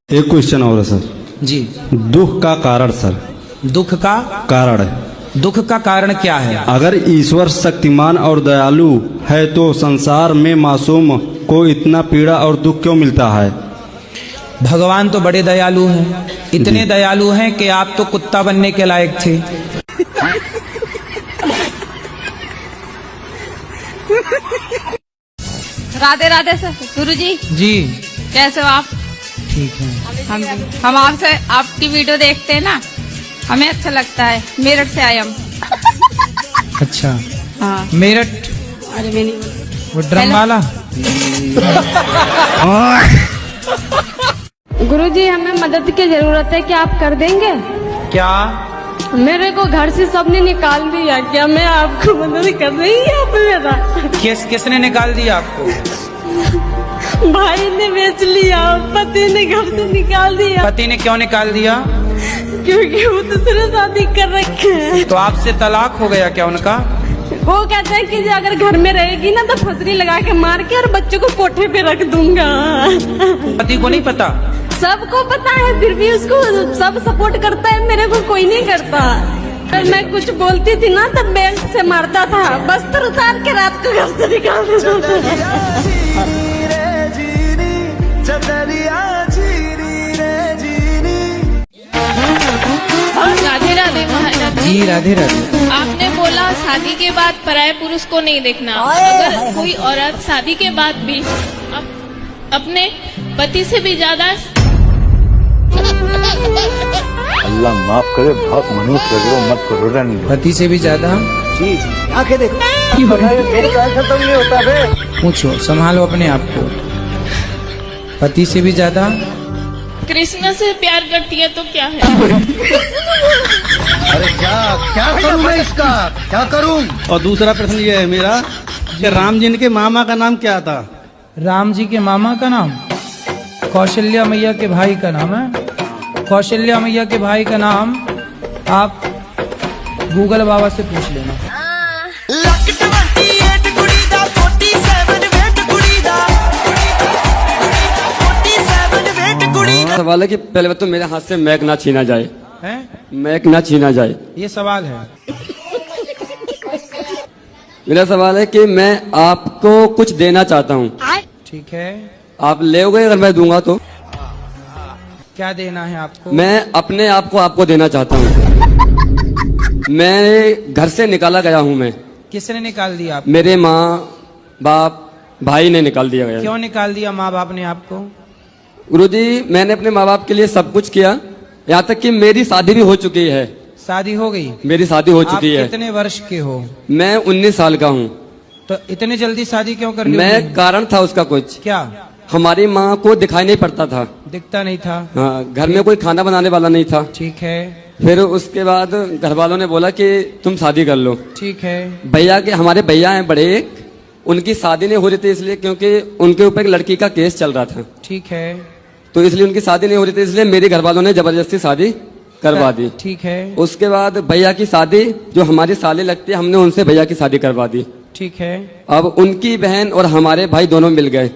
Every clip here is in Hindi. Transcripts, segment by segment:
एक क्वेश्चन और है सर। जी। दुख का कारण सर। दुख का कारण है। दुख का कारण क्या है? अगर ईश्वर शक्तिमान और दयालु है तो संसार में मासूम को इतना पीड़ा और दुख क्यों मिलता है? भगवान तो बड़े दयालु हैं, इतने दयालु हैं कि आप तो कुत्ता बनने के लायक थे। राधे राधे सर। गुरुजी जी कैसे हो आप? ठीक है। हम आपसे आपकी वीडियो देखते हैं ना, हमें अच्छा लगता है। मेरठ से आए हम। अच्छा। हाँ। मेरठ अरे मैंने वो ड्रम वाला। गुरुजी हमें मदद की जरूरत है, क्या आप कर देंगे? क्या? मेरे को घर से सबने निकाल दिया, क्या मैं आपको मदद कर रही यहाँ पे? मेरा किसने निकाल दिया आपको? भाई ने बेच लिया, पति ने घर से निकाल दिया। पति ने क्यों निकाल दिया? क्योंकि वो दूसरे शादी कर रखे हैं। तो आपसे तलाक हो गया क्या उनका? वो कहते हैं कि अगर घर में रहेगी ना तो फसरी लगा के मार के और बच्चों को कोठे पे रख दूंगा। पति को नहीं पता? सबको पता है, फिर भी उसको सब सपोर्ट करता है, मेरे को कोई नहीं करता। अगर मैं कुछ बोलती थी ना तब बेल्ट से मारता था, बस्तर उतार के रात को घर से निकाल देता था। राधे राधे महाराज जी। राधे राधे। आपने बोला शादी के बाद पराये पुरुष को नहीं देखना। अगर कोई औरत शादी के बाद भी अपने पति से भी ज्यादा अल्लाह माफ करे, बहुत मनुष्य लग रहे हो, मत करो रन। पति से भी ज्यादा? जी जी, आंखें देखो। खत्म नहीं होता बे। पूछो, संभालो अपने आप को। पति से भी ज्यादा? कृष्ण से प्यार करती है तो क्या है? अरे क्या करूं मैं इसका, क्या करूं? और दूसरा प्रश्न ये है मेरा कि राम जी के मामा का नाम क्या था? राम जी के मामा का नाम कौशल्या मैया के भाई का नाम है। कौशल्या मैया के भाई का नाम आप गूगल बाबा से पूछ लेना। सवाल है कि पहले तो मेरे हाथ से मैक ना छीना जाए। हैं? मैक ना छीना जाए, ये सवाल है। मेरा सवाल है कि मैं आपको कुछ देना चाहता हूँ। ठीक है। आप लेओगे अगर मैं दूंगा तो? क्या देना है आपको? मैं अपने आप को आपको देना चाहता हूँ। मैं घर से निकाला गया हूँ। मैं किसने निकाल दिया आपको? मेरे माँ बाप भाई ने निकाल दिया गया। क्यों निकाल दिया माँ बाप ने आपको? गुरुजी मैंने अपने माँ बाप के लिए सब कुछ किया, यहाँ तक कि मेरी शादी भी हो चुकी है। शादी हो गई? मेरी शादी हो चुकी है। कितने वर्ष के हो? मैं 19 साल का हूँ। तो इतने जल्दी शादी क्यों कर ली? मैं कारण था उसका कुछ। क्या? हमारी माँ को दिखाई नहीं पड़ता था, दिखता नहीं था। हाँ, घर में कोई खाना बनाने वाला नहीं था। ठीक है। फिर उसके बाद घर वालों ने बोला कि तुम शादी कर लो। ठीक है। भैया के, हमारे भैया हैं बड़े एक, उनकी शादी नहीं हो रही थी इसलिए क्योंकि उनके ऊपर एक लड़की का केस चल रहा था। ठीक है। तो इसलिए उनकी शादी नहीं हो रही थी, इसलिए मेरे घर वालों ने जबरदस्ती शादी करवा दी। ठीक है। उसके बाद भैया की शादी, जो हमारी साली लगती है, हमने उनसे भैया की शादी करवा दी। ठीक है। अब उनकी बहन और हमारे भाई दोनों मिल गए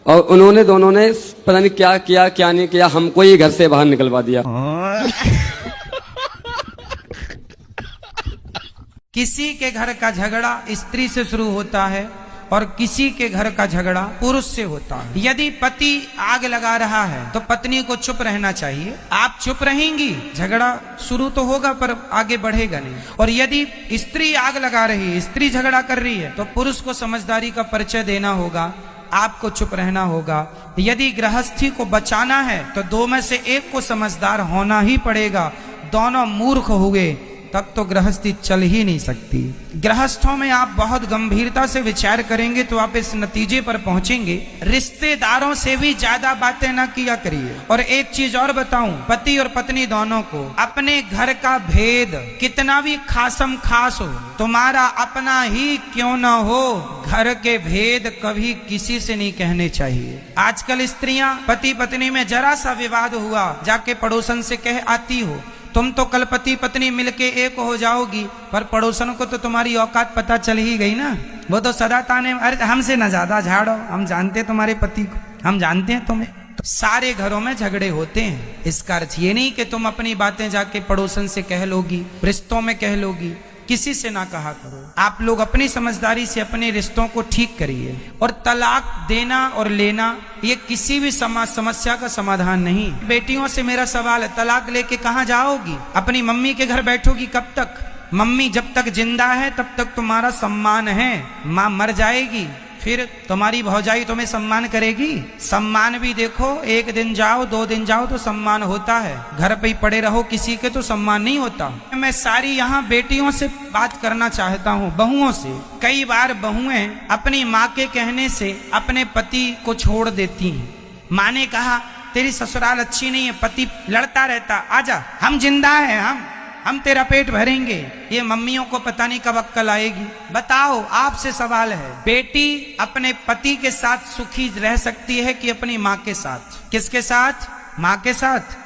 और उन्होंने दोनों ने पता नहीं क्या किया क्या नहीं किया, हमको ही घर से बाहर निकलवा दिया। किसी के घर का झगड़ा स्त्री से शुरू होता है और किसी के घर का झगड़ा पुरुष से होता है। यदि पति आग लगा रहा है तो पत्नी को चुप रहना चाहिए। आप चुप रहेंगी, झगड़ा शुरू तो होगा पर आगे बढ़ेगा नहीं। और यदि स्त्री आग लगा रही है, स्त्री झगड़ा कर रही है, तो पुरुष को समझदारी का परिचय देना होगा, आपको चुप रहना होगा। यदि गृहस्थी को बचाना है तो दो में से एक को समझदार होना ही पड़ेगा। दोनों मूर्ख हुए तब तो गृहस्थी चल ही नहीं सकती। गृहस्थों में आप बहुत गंभीरता से विचार करेंगे तो आप इस नतीजे पर पहुंचेंगे, रिश्तेदारों से भी ज्यादा बातें ना किया करिए। और एक चीज और बताऊं, पति और पत्नी दोनों को अपने घर का भेद कितना भी खासम खास हो, तुम्हारा अपना ही क्यों ना हो, घर के भेद कभी किसी से नहीं कहने चाहिए। आजकल स्त्रियां पति पत्नी में जरा सा विवाद हुआ, जाके पड़ोसन से कह आती हो, तुम तो कल पति पत्नी मिलके एक हो जाओगी, पर पड़ोसन को तो तुम्हारी औकात पता चल ही गई ना। वो तो सदा ताने, अरे हमसे न ज्यादा झाड़ो, हम जानते तुम्हारे पति को, हम जानते हैं तुम्हें। तो सारे घरों में झगड़े होते हैं। इसका अर्थ ये नहीं कि तुम अपनी बातें जाके पड़ोसन से कह लोगी, रिश्तों में कह लोगी, किसी से ना कहा करो। आप लोग अपनी समझदारी से अपने रिश्तों को ठीक करिए। और तलाक देना और लेना ये किसी भी समस्या का समाधान नहीं। बेटियों से मेरा सवाल है, तलाक लेके कहाँ जाओगी? अपनी मम्मी के घर बैठोगी कब तक? मम्मी जब तक जिंदा है तब तक तुम्हारा सम्मान है। माँ मर जाएगी फिर तुम्हारी भौजाई तुम्हें सम्मान करेगी? सम्मान भी देखो, एक दिन जाओ 2 दिन जाओ तो सम्मान होता है, घर पे ही पड़े रहो किसी के तो सम्मान नहीं होता। मैं सारी यहाँ बेटियों से बात करना चाहता हूँ, बहुओं से। कई बार बहुएं अपनी माँ के कहने से अपने पति को छोड़ देती हैं। माँ ने कहा तेरी ससुराल अच्छी नहीं है, पति लड़ता रहता, आजा हम जिंदा हैं, हम तेरा पेट भरेंगे। ये मम्मियों को पता नहीं कब अक्कल आएगी। बताओ, आपसे सवाल है, बेटी अपने पति के साथ सुखी रह सकती है कि अपनी माँ के साथ? किसके साथ? माँ के साथ,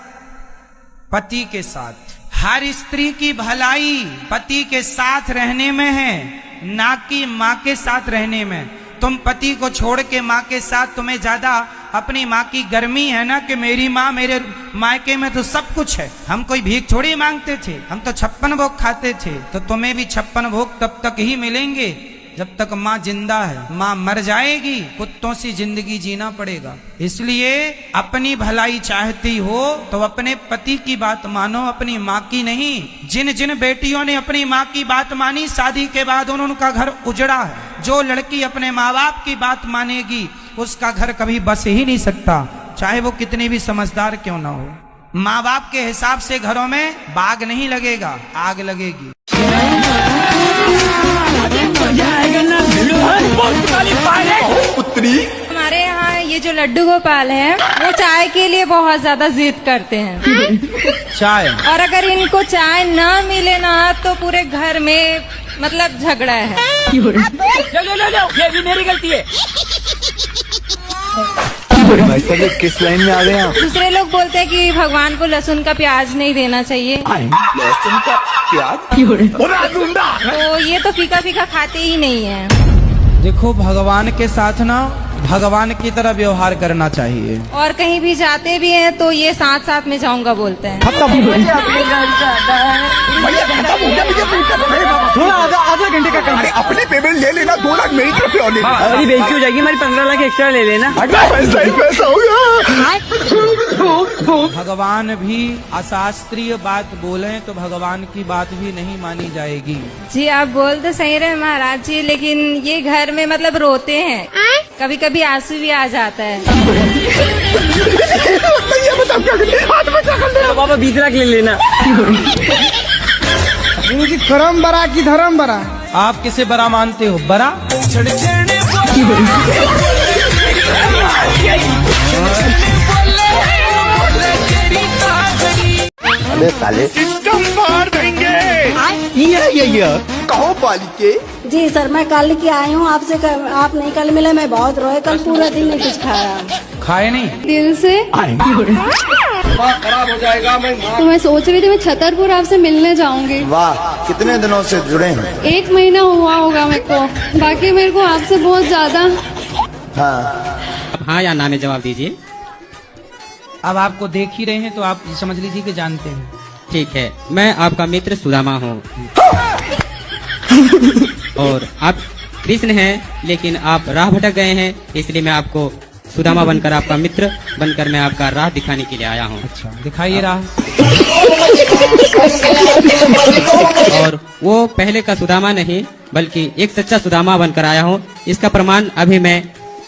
पति के साथ। हर स्त्री की भलाई पति के साथ रहने में है, ना कि माँ के साथ रहने में। तुम पति को छोड़ के माँ के साथ, तुम्हें ज्यादा अपनी माँ की गर्मी है ना कि मेरी माँ, मेरे मायके में तो सब कुछ है, हम कोई भीख थोड़ी मांगते थे, हम तो 56 भोग खाते थे। तो तुम्हें भी 56 भोग तब तक ही मिलेंगे जब तक माँ जिंदा है। माँ मर जाएगी, कुत्तों सी जिंदगी जीना पड़ेगा। इसलिए अपनी भलाई चाहती हो तो अपने पति की बात मानो, अपनी माँ की नहीं। जिन जिन बेटियों ने अपनी माँ की बात मानी, शादी के बाद उनका घर उजड़ा है। जो लड़की अपने माँ बाप की बात मानेगी उसका घर कभी बस ही नहीं सकता, चाहे वो कितनी भी समझदार क्यों ना हो। माँ बाप के हिसाब से घरों में बाग नहीं लगेगा, आग लगेगी। हमारे यहाँ ये जो लड्डू गोपाल है वो चाय के लिए बहुत ज्यादा जिद करते हैं। चाय, और अगर इनको चाय ना मिले ना तो पूरे घर में मतलब झगड़ा है। ये भी मेरी गलती है। भाई साहब, किस लाइन में आ गए आप? दूसरे लोग बोलते हैं कि भगवान को लहसुन का प्याज नहीं देना चाहिए। लहसुन का प्याज? तो ये तो फीका फीका खाते ही नहीं है। देखो, भगवान के साथ ना भगवान की तरह व्यवहार करना चाहिए। और कहीं भी जाते भी हैं तो ये साथ साथ में जाऊंगा बोलते हैं। थोड़ा आधा घंटे का काम। अपने पेमेंट ले लेना, 2 लाख मेरी तरफ से और लेना। अरे बेइज्जती हो जाएगी हमारी, 15 लाख एक्स्ट्रा ले लेना। पैसा ही पैसा होगा। भगवान भी अशास्त्रीय बात बोले तो भगवान की बात भी नहीं मानी जाएगी। जी आप बोल तो सही रहे महाराज जी, लेकिन ये घर में मतलब रोते हैं, कभी कभी आंसू भी आ जाता है। बाबा 20 लाख ले लेना। इनकी करम बरा की धर्म बरा। आप किसे बड़ा मानते हो? बड़ा? अबे साले, सिस्टम मार देंगे। ये कहो बालिके। जी सर, मैं कल की आई हूँ आपसे, आप नहीं कल मिले, मैं बहुत रोए, कल पूरा दिन नहीं कुछ खाया। खाए नहीं? दिल से खराब हो जाएगा। तो मैं सोच रही थी मैं छतरपुर आपसे मिलने जाऊंगी। वाह, कितने दिनों से जुड़े हैं? 1 महीना हुआ होगा मेरे को, बाकी मेरे को आपसे बहुत ज्यादा। हाँ या ना में जवाब दीजिए। अब आपको देख ही रहे हैं तो आप समझ लीजिए कि जानते हैं। ठीक है, मैं आपका मित्र सुदामा हूँ। और आप कृष्ण हैं, लेकिन आप राह भटक गए हैं, इसलिए मैं आपको सुदामा बनकर, आपका मित्र बनकर मैं आपका राह दिखाने के लिए आया हूँ। अच्छा, दिखाइए राह। और वो पहले का सुदामा नहीं बल्कि एक सच्चा सुदामा बनकर आया हूँ। इसका प्रमाण अभी मैं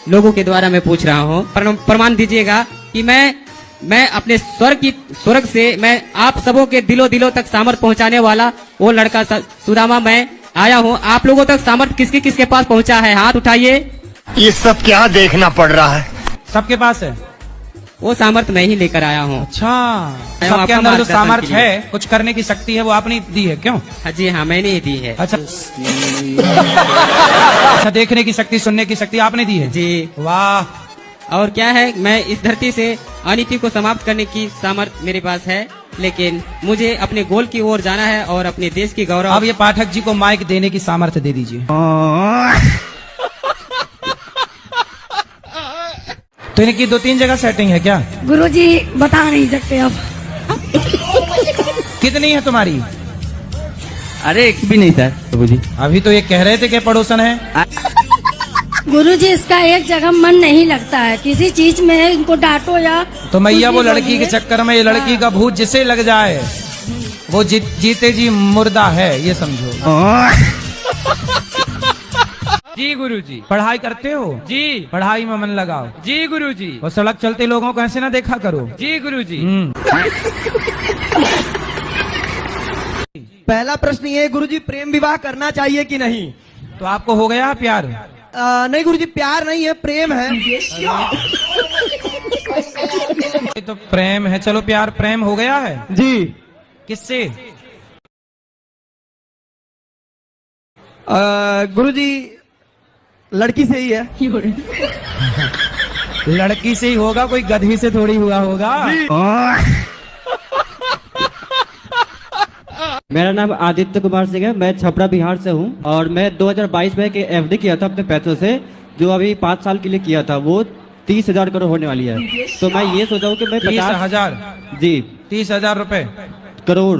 लोगों के द्वारा मैं पूछ रहा हूँ। प्रमाण दीजिएगा कि मैं अपने स्वर्ग से मैं आप सबों के दिलों तक सामर्थ पहुँचाने वाला वो लड़का सुदामा मैं आया हूँ। आप लोगों तक सामर्थ किसके पास पहुँचा है? हाथ उठाइए। ये सब क्या देखना पड़ रहा है? सबके पास है वो सामर्थ्य मैं ही लेकर आया हूँ। अच्छा, सबके अंदर जो सामर्थ्य है, कुछ करने की शक्ति है, वो आपने दी है क्यों? जी हाँ, मैंने ही दी है। अच्छा। अच्छा, देखने की शक्ति, सुनने की शक्ति आपने दी है? जी। वाह। और क्या है, मैं इस धरती से अनीति को समाप्त करने की सामर्थ्य मेरे पास है, लेकिन मुझे अपने गोल की ओर जाना है और अपने देश की गौरव। अब ये पाठक जी को माइक देने की सामर्थ्य दे दीजिए। तो इनकी 2-3 जगह सेटिंग है क्या? गुरुजी बता नहीं सकते अब। कितनी है तुम्हारी? अरे एक भी नहीं सर प्रभु जी। अभी तो ये कह रहे थे कि पड़ोसन है। गुरुजी इसका एक जगह मन नहीं लगता है, किसी चीज में इनको डांटो या तो मैया कुछ वो भी लड़की बोलिए। के चक्कर में ये लड़की का भूत जिसे लग जाए वो जीते जी मुर्दा है, ये समझो। जी गुरुजी। पढ़ाई करते हो? जी। पढ़ाई में मन लगाओ। जी गुरुजी। और सड़क चलते लोगों को ऐसे ना देखा करो। जी गुरुजी। पहला प्रश्न ये, गुरुजी प्रेम विवाह करना चाहिए कि नहीं? तो आपको हो गया प्यार? नहीं गुरुजी, प्यार नहीं है, प्रेम है। ये तो प्रेम है। चलो प्यार प्रेम हो गया है। जी। किससे? गुरुजी लड़की से ही है। लड़की से ही होगा, कोई गधी से थोड़ी हुआ होगा। मेरा नाम आदित्य कुमार सिंह है, मैं छपरा बिहार से हूँ और मैं 2022 में एक एफडी किया था अपने पैसों से, जो अभी 5 साल के लिए किया था, वो 30,000 करोड़ होने वाली है। तो मैं ये सोचा हूँ कि मैं 30,000? जी 30,000 रुपए? करोड़।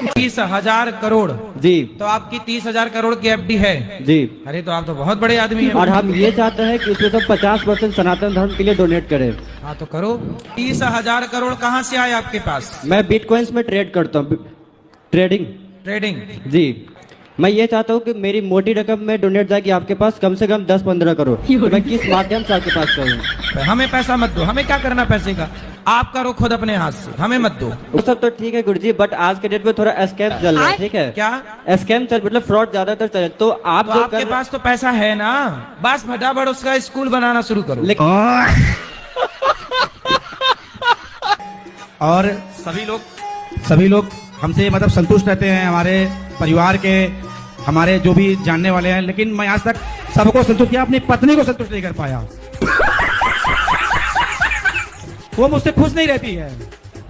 30,000 करोड़? जी। तो आपकी 30,000 करोड़ की एफडी है? जी। अरे तो आप तो बहुत बड़े आदमी हैं। और हम ये चाहते हैं कि उसमें सब 50% सनातन धर्म के लिए डोनेट करें। हाँ तो करो। 30,000 करोड़ कहाँ से आए आपके पास? मैं बिटकॉइंस में ट्रेड करता हूँ, ट्रेडिंग। ट्रेडिंग? जी। मैं ये चाहता हूँ कि मेरी मोटी रकम में डोनेट जाएगी आपके पास, कम से कम 10-15 करोड़। तो मैं किस माध्यम से आपके पास करूँ? हमें पैसा मत दो, हमें क्या करना पैसे का, आप करो खुद अपने हाथ से, हमें मत दो। वो सब तो ठीक है गुरुजी, बट आज के डेट में थोड़ा स्कैम चल रहा है, ठीक है? क्या स्कैम चल, मतलब फ्रॉड ज्यादातर चल, तो आप तो जो आपके पास तो पैसा है ना, बस फटाफट उसका स्कूल बनाना शुरू करो। और सभी लोग हमसे मतलब संतुष्ट रहते हैं, हमारे परिवार के, हमारे जो भी जानने वाले हैं, लेकिन मैं आज तक सबको संतुष्ट किया, अपनी पत्नी को संतुष्ट नहीं कर पाया। वो मुझसे खुश नहीं रहती है,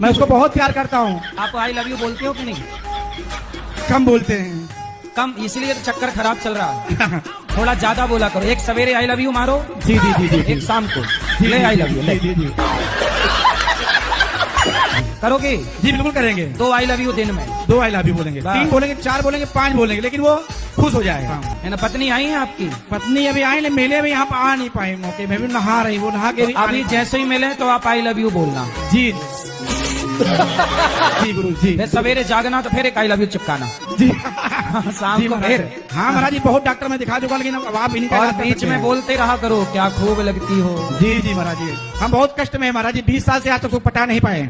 मैं उसको बहुत प्यार करता हूँ। आप आई लव यू बोलते हो कि नहीं? कम बोलते हैं। कम, इसलिए तो चक्कर खराब चल रहा है। थोड़ा ज्यादा बोला करो। एक सवेरे आई लव यू मारो। जी जी जी जी। एक शाम को ले आई लव यू। जी जी जी करोगे? जी बिल्कुल करेंगे। 2 आई लव यू दिन में। 2 आई लव यू बोलेंगे, 3 बोलेंगे, 4 बोलेंगे, 5 बोलेंगे, लेकिन वो खुश हो जाएगा। है ना? पत्नी आई है आपकी? पत्नी अभी आई, मेले में यहाँ पर आ नहीं पाए, मौके में भी नहा रही, वो नहा के भी अभी जैसे ही मिले तो आप आई लव यू बोलना। जी जी गुरु जी। फिर सवेरे जागना तो फिर एक आई लव यू चिपकाना। जी शाम जी को महाराज। फिर। हाँ महाराज जी, बहुत डॉक्टर में दिखा चुका, लेकिन अब आप इन्हीं का और इलाज कर बीच सकते में हैं। बोलते रहा करो क्या खूब लगती हो। जी जी महाराज जी, हम बहुत कष्ट में हैं महाराज जी, 20 साल से आज तक पटा नहीं पाए।